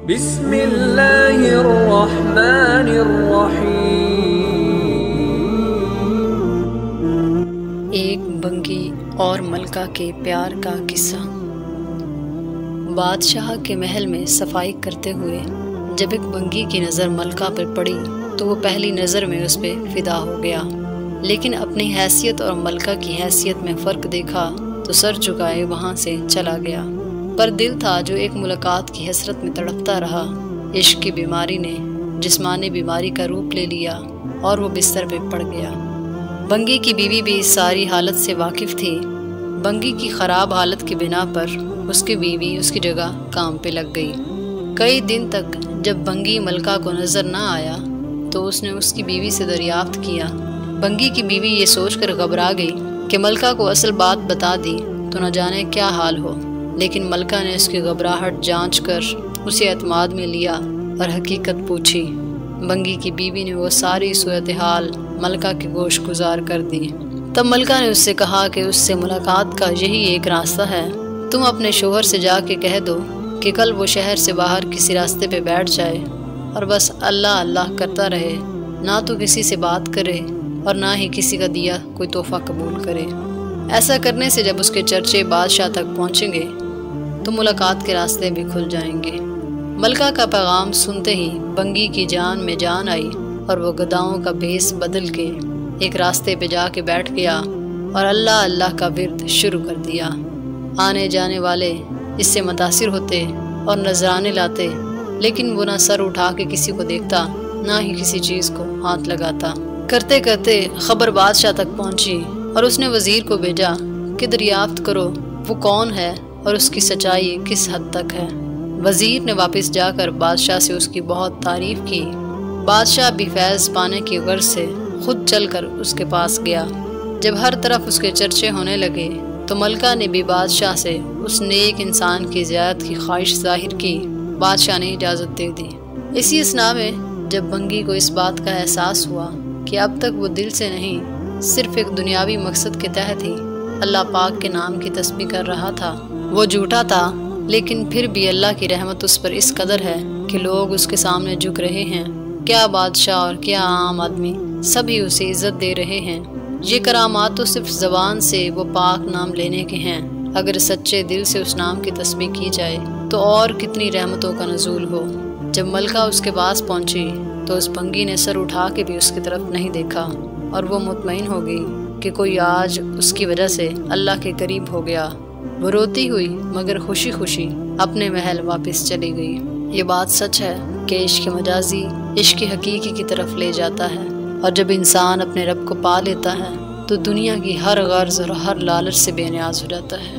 بسم اللہ الرحمن الرحیم۔ ایک بنگی اور ملکہ کے پیار کا قصہ۔ بادشاہ کے محل میں صفائی کرتے ہوئے جب ایک بنگی کی نظر ملکہ پر پڑی تو وہ پہلی نظر میں اس پہ فدا ہو گیا، لیکن اپنی حیثیت اور ملکہ کی حیثیت میں فرق دیکھا تو سر جھکائے وہاں سے چلا گیا۔ پر دل تھا جو ایک ملاقات کی حسرت میں تڑپتا رہا۔ عشق کی بیماری نے جسمانی بیماری کا روپ لے لیا اور وہ بستر پہ پڑ گیا۔ بنگی کی بیوی بھی اس ساری حالت سے واقف تھی۔ بنگی کی خراب حالت کی بنا پر اس کی بیوی اس کی جگہ کام پہ لگ گئی۔ کئی دن تک جب بنگی ملکہ کو نظر نہ آیا تو اس نے اس کی بیوی سے دریافت کیا۔ بنگی کی بیوی یہ سوچ کر گھبرا گئی کہ ملکہ کو اصل بات بتا دی تو نہ جانے کیا حال ہو، لیکن ملکہ نے اس کی گھبراہٹ جانچ کر اسے اعتماد میں لیا اور حقیقت پوچھی۔ بنگی کی بیوی نے وہ ساری صورتحال ملکہ کے گوش گزار کر دی۔ تب ملکہ نے اس سے کہا کہ اس سے ملاقات کا یہی ایک راستہ ہے۔ تم اپنے شوہر سے جا کے کہہ دو کہ کل وہ شہر سے باہر کسی راستے پہ بیٹھ جائے اور بس اللہ اللہ کرتا رہے، نہ تو کسی سے بات کرے اور نہ ہی کسی کا دیا کوئی تحفہ قبول کرے۔ ایسا کرنے سے جب اس کے چرچے بادشاہ تک پہنچیں گے تو ملاقات کے راستے بھی کھل جائیں گے۔ ملکہ کا پیغام سنتے ہی بنگی کی جان میں جان آئی اور وہ گداؤں کا بھیس بدل کے ایک راستے پہ جا کے بیٹھ گیا اور اللہ اللہ کا ورد شروع کر دیا۔ آنے جانے والے اس سے متاثر ہوتے اور نذرانے لاتے، لیکن وہ نہ سر اٹھا کے کسی کو دیکھتا نہ ہی کسی چیز کو ہاتھ لگاتا۔ کرتے کرتے خبر بادشاہ تک پہنچی اور اس نے وزیر کو بھیجا کہ دریافت کرو وہ کون ہے اور اس کی سچائی کس حد تک ہے۔ وزیر نے واپس جا کر بادشاہ سے اس کی بہت تعریف کی۔ بادشاہ بھی فیض پانے کی غرض سے خود چل کر اس کے پاس گیا۔ جب ہر طرف اس کے چرچے ہونے لگے تو ملکہ نے بھی بادشاہ سے اس نیک انسان کی زیارت کی خواہش ظاہر کی۔ بادشاہ نے اجازت دے دی۔ اسی اثناء میں جب بنگی کو اس بات کا احساس ہوا کہ اب تک وہ دل سے نہیں صرف ایک دنیاوی مقصد کے تحت ہی اللہ پاک کے نام کی تسبیح کر رہا تھا، وہ جھوٹا تھا لیکن پھر بھی اللہ کی رحمت اس پر اس قدر ہے کہ لوگ اس کے سامنے جھک رہے ہیں۔ کیا بادشاہ اور کیا عام آدمی سبھی اسے عزت دے رہے ہیں۔ یہ کرامات تو صرف زبان سے وہ پاک نام لینے کے ہیں، اگر سچے دل سے اس نام کی تسبیح کی جائے تو اور کتنی رحمتوں کا نزول ہو۔ جب ملکہ اس کے پاس پہنچی تو اس بنگی نے سر اٹھا کے بھی اس کی طرف نہیں دیکھا اور وہ مطمئن ہو گئی کہ کوئی آج اس کی وجہ سے اللہ کے قریب ہو گیا۔ وہ روتی ہوئی مگر خوشی خوشی اپنے محل واپس چلی گئی۔ یہ بات سچ ہے کہ عشق مجازی عشق حقیقی کی طرف لے جاتا ہے، اور جب انسان اپنے رب کو پا لیتا ہے تو دنیا کی ہر غرض اور ہر لالچ سے بے نیاز ہو جاتا ہے۔